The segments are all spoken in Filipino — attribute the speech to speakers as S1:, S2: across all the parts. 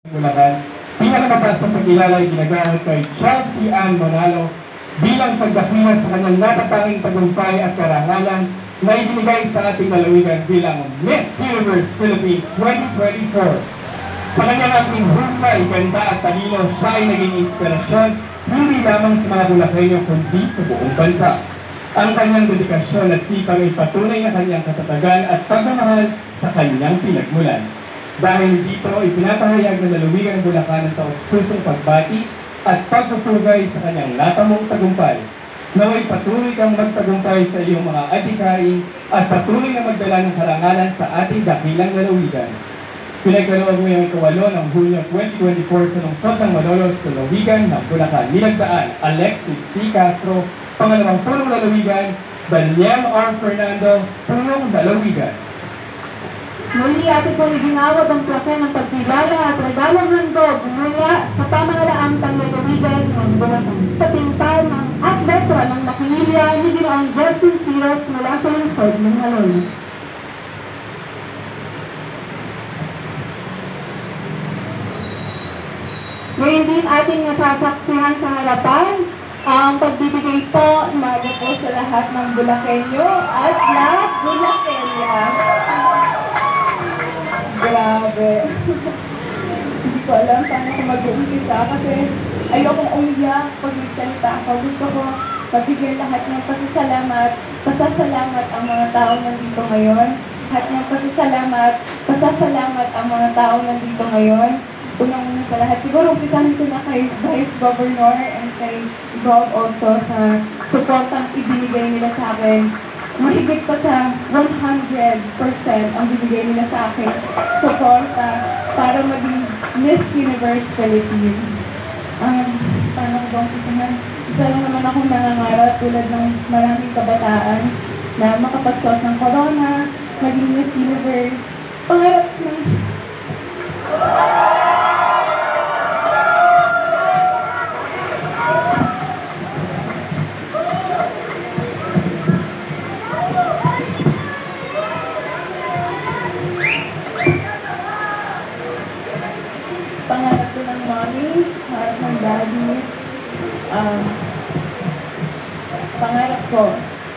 S1: Bulacan, pinakamatasang pagkilala ay ginagamit kay Chelsea Ann Manalo bilang pagdakila sa kanyang natatanging tagumpay at karangalan na ibinigay sa ating lalawigan bilang Miss Universe Philippines 2024. Sa kanyang ating husay, ganda at talino, siya ay naging inspirasyon hindi lamang sa mga Bulakenyo kundi sa buong bansa. Ang kanyang dedikasyon at sipag ay patunay na kanyang katatagan at pagmamahal sa kanyang pinagmulan. Dahil dito, ipinapahayag ng lalawigan ng Bulacan ang taos-pusong pagbati at pagpupugay sa kanyang natamong tagumpay. Naway patuloy kang magtagumpay sa iyong mga adhikain at patuloy na magdala ng karangalan sa ating dakilang lalawigan. Pinagkaloob mo yung ikawalo ng Hunyo 2024 sa lungsod ng Malolos, lalawigan ng Bulacan. Nilagdaan, Alexis C. Castro, pangalawang punong lalawigan, Daniel R. Fernando, punong lalawigan.
S2: Muli atin pong iginawad ang plake ng pagkilala at regalong handog mula sa pamahalaang tanglalawigan ng Bulacan. Patintal ng at letra ng makilya ni Ginoong Justin Quiros mula sa lungsod ng Malolos. Ngayon din ating nasasaksihan sa harapan ang pagbibigay po mali po sa lahat ng Bulakenyo at na Bulakenya. Grabe. Hindi ko alam paano ko mag-uumpisa kasi ayokong umiyak pag nagsalita ako. Gusto ko pagbigyan lahat ng pasasalamat ang mga taong nandito ngayon. Lahat ng pasasalamat ang mga taong nandito ngayon. Unang-una sa lahat, siguro umpisahan ko na kay Vice Governor and kay Gov also sa suportang ibinigay nila sa akin. Mahigit pa sa 100% ang binigay nila sa akin suporta para maging Miss Universe Philippines. Paano ko ba umpisahan? Isa lang naman akong nangangarap tulad ng maraming kabataan na makapagsuot ng corona, maging Miss Universe. Pangarap na pangarap ko ng mommy, pangarap ng daddy,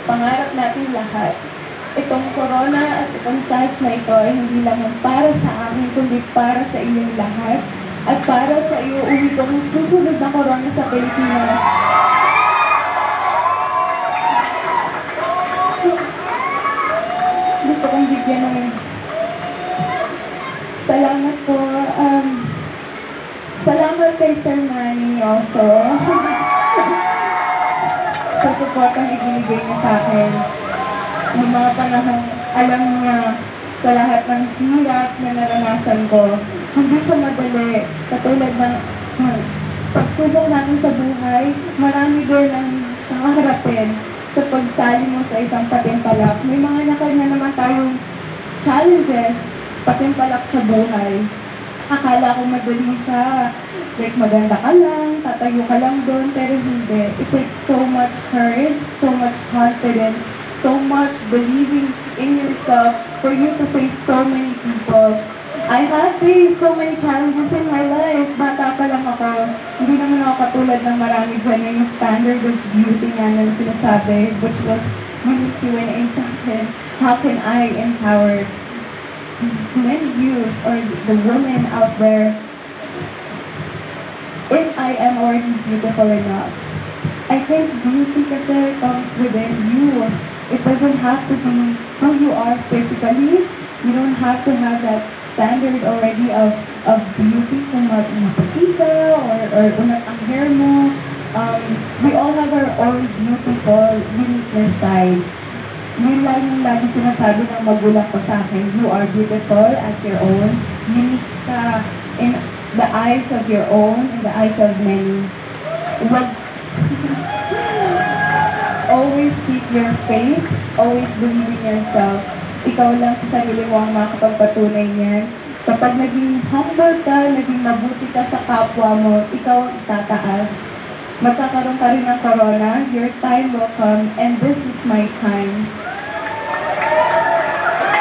S2: pangarap natin lahat. Itong corona at itong SARS na ito ay hindi lamang para sa amin, kundi para sa inyong lahat at para sa iyo uwi kong susunod na corona sa Pilipinas. Gusto kong bigyan ng salamat po. Salamat kay Sir Manny also sa supportang ibinigay niya sa akin. Yung mga panahon, alam niya sa lahat ng hirap na naranasan ko. Hindi siya madali. Katulad ng pagsubok natin sa buhay, marami din ang nakaharapin sa pagsali mo sa isang patimpalak. May mga nakanya naman tayong challenges, patimpalak sa buhay. Akala ko madali siya. Like, maganda ka lang, tatayo ka lang doon, pero hindi. It takes so much courage, so much confidence, so much believing in yourself for you to face so many people. I have faced so many challenges in my life. Bata pa lang ako. Hindi naman ako katulad ng marami dyan na yung standard of beauty nga na sinasabi, which was yung Q&A sa akin. How can I empower many youth or the women out there if I am already beautiful enough? I think beauty kasi comes within you. It doesn't have to be who you are physically. You don't have to have that standard already of beauty kung maputi ka or unat ang hair mo. We all have our own beautiful, uniqueness side. Yun lang yung lagi sinasabi ng magulang ko sa akin, you are beautiful as your own. Unique ka in the eyes of your own, in the eyes of many. Always keep your faith, always believe in yourself. Ikaw lang sa sarili mo ang makapagpatunay niyan. Kapag naging humble ka, naging mabuti ka sa kapwa mo, ikaw ang tataas. Magkakaroon ka rin ng corona, your time will come, and this is my time.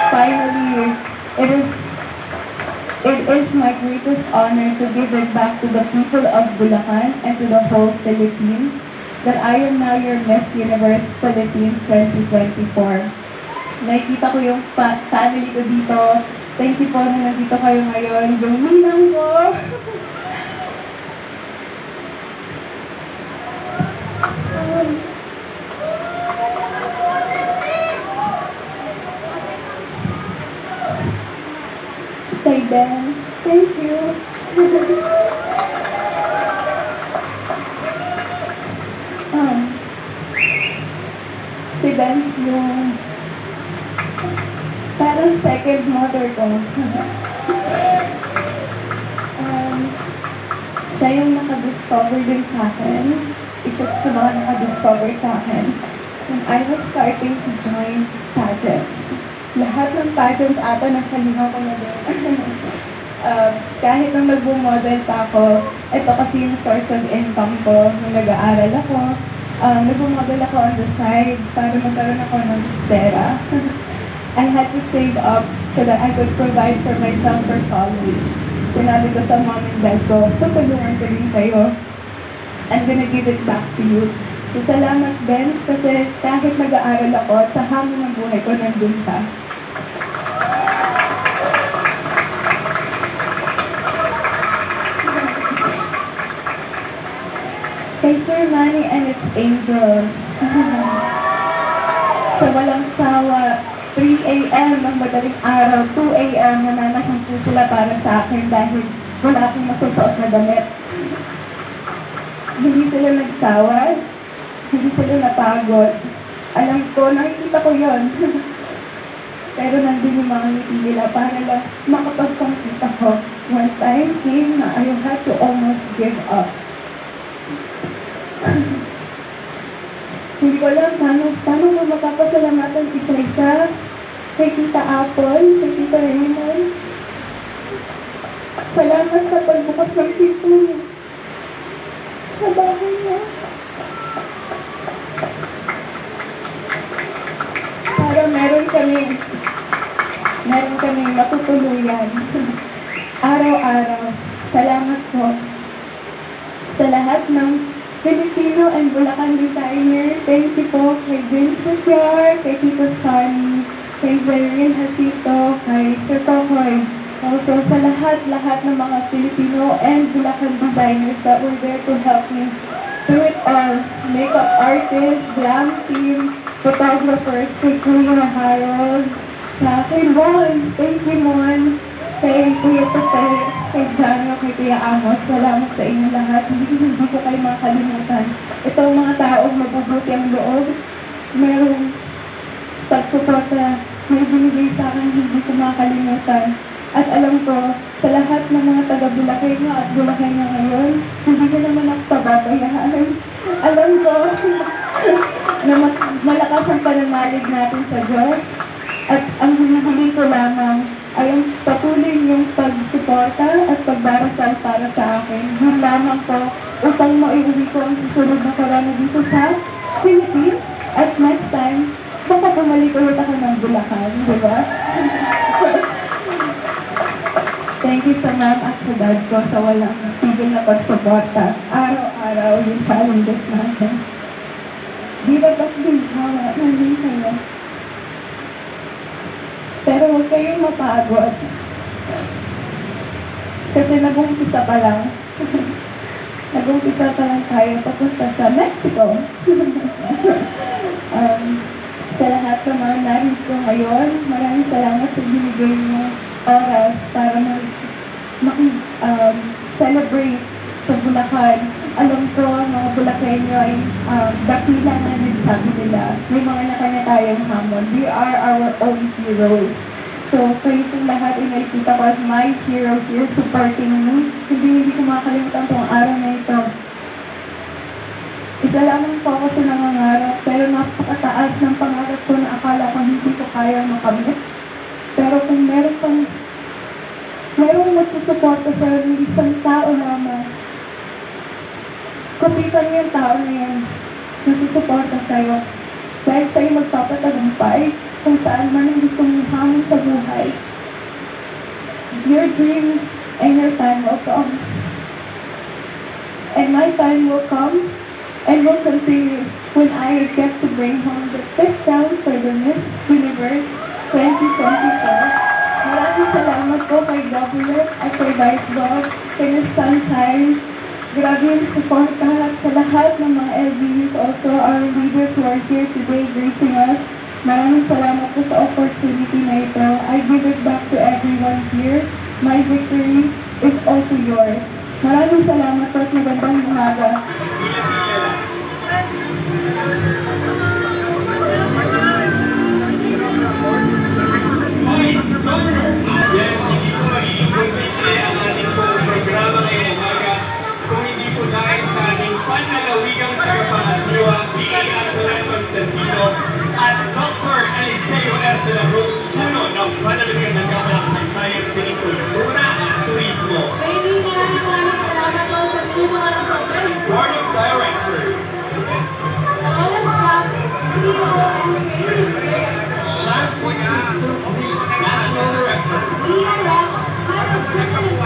S2: Finally, it is It is my greatest honor to give it back to the people of Bulacan and to the whole Philippines that I am now your Miss Universe Philippines 2024. Nakikita ko yung family ko dito. Thank you po na nandito kayo ngayon. Yung ninang ko. Say dance. Thank you. Si Benz yung parang second mother ko. Siya yung nakadiscover din sa akin. Isa sa mga nakadiscover sa akin. When I was starting to join pageants. Lahat ng pageants ata nasa liha ko na din. Kahit nung nag-model pa ako, ito kasi yung source of income ko nung nag-aaral ako. Nag-model ako on the side para magkaroon ako ng pera. I had to save up so that I could provide for myself for college. Sinabi ko sa mom and dad ko, tutulungan ko rin kayo. I'm gonna give it back to you. So salamat, Benz, kasi kahit nag-aaral ako at sa hamon ng buhay ko, nandun ka. Kay Sir Manny and its angels. Sa walang sawa, 3 a.m. ng madaling araw, 2 a.m. nananahin po sila para sa akin dahil wala akong masusuot na damit. Hindi sila nagsawa, hindi sila napagod. Alam ko, nakikita ko yon. Pero nandun yung mga ngiti nila para lang makapagpangkita ko. One time came na I had to almost give up. Hindi ko alam paano mo mapapasalamatan isa-isa kay Tita Apple, kay Tita Raymond. Salamat sa pagbukas ng pinto niyo sa bahay niya. Para meron kaming matutuluyan. Araw-araw. Salamat po sa lahat ng Filipino and Bulacan designer. Thank you po kay Vincent Yar, kay Tito Sunny, kay Verin Hasito, kay Sir Tokoy. Also sa lahat ng mga Filipino and Bulacan designers that were there to help me through it all. Makeup artists, glam team, photographers, kay Kuya Harold, sa kay Mon. Thank you, Mon. Kay Kuya Tote, kay Jano, kay Kuya Amos, salamat sa inyo lahat. Hindi ko kayo makalimutan. Ito ang mga taong mabubuti ang loob. Merong pagsuporta, may binigay sa akin, hindi ko makalimutan. At alam ko, sa lahat ng mga taga-Bulacan at Bulacan ngayon, hindi ko naman ako pababayaan. Alam ko na malakas ang pananalig natin sa Diyos. At ang hinihiling ko lamang ay ang patuloy yung pagsuporta at pagdarasal para sa akin. Yun lamang po upang maiuwi ko ang susunod na corona dito sa Philippines. At next time, baka bumalik ulit ako ng Bulacan, di ba? Thank you sa ma'am at sa dad ko sa walang tigil na pagsuporta. Araw-araw yung challenges natin. Di ba ba't ginhawa? Nandun kayo. Pero huwag kayong mapagod. Kasi nag-umpisa pa lang. Nag-umpisa pa lang tayo papunta sa Mexico. Sa lahat ng mga narito ngayon, maraming salamat sa binigay mo oras para celebrate sa Bulacan. Alam ko, mga Bulacanyo ay dakila na nagsabi nila. May mga nakanya tayong hamon. We are our own heroes. So, kayo pong lahat ay nakikita ko as my hero here supporting me. Hindi ko makakalimutan itong araw na ito. Isa lamang po ako sa nangangarap, pero napakataas ng pangarap ko na akala ko hindi ko kaya makamit. Pero kung merong magsusuporta sa isang tao lamang, kapitan mo yung tao na yan, nasusuporta sa'yo. Dahil sa'yo magpapatagumpay kung saan man ang gusto mong hamon sa buhay. Your dreams and your time will come. And my time will come and will continue when I get to bring home the 5th round for the Miss Universe 2024. Maraming salamat po kay Governor at kay Vice Gov, kay Ms. Sunshine. Grabe yung suporta sa lahat ng mga LGUs, also our leaders who are here today gracing us. Maraming salamat po sa opportunity na ito. I give it back to everyone here. My victory is also yours. Maraming salamat po at magandang umaga.
S1: Vice Governor! Yes, hindi po magiging posible ang ating pong programa ngayong umaga kung hindi po dahil sa ating panlalawigang tagapangasiwa, D.A. Antoine Constantino at Dr. Eliseo S. de la Cruz, puno ng panlalawigang nagkapalaksaysayan sa kultura at turismo.
S3: Kaibigan, maraming salamat po sa tulungan ng program.
S1: Board of Directors,
S3: All of staff, CEO and creative
S1: Shams Wissu, National Director,
S3: we are Vice President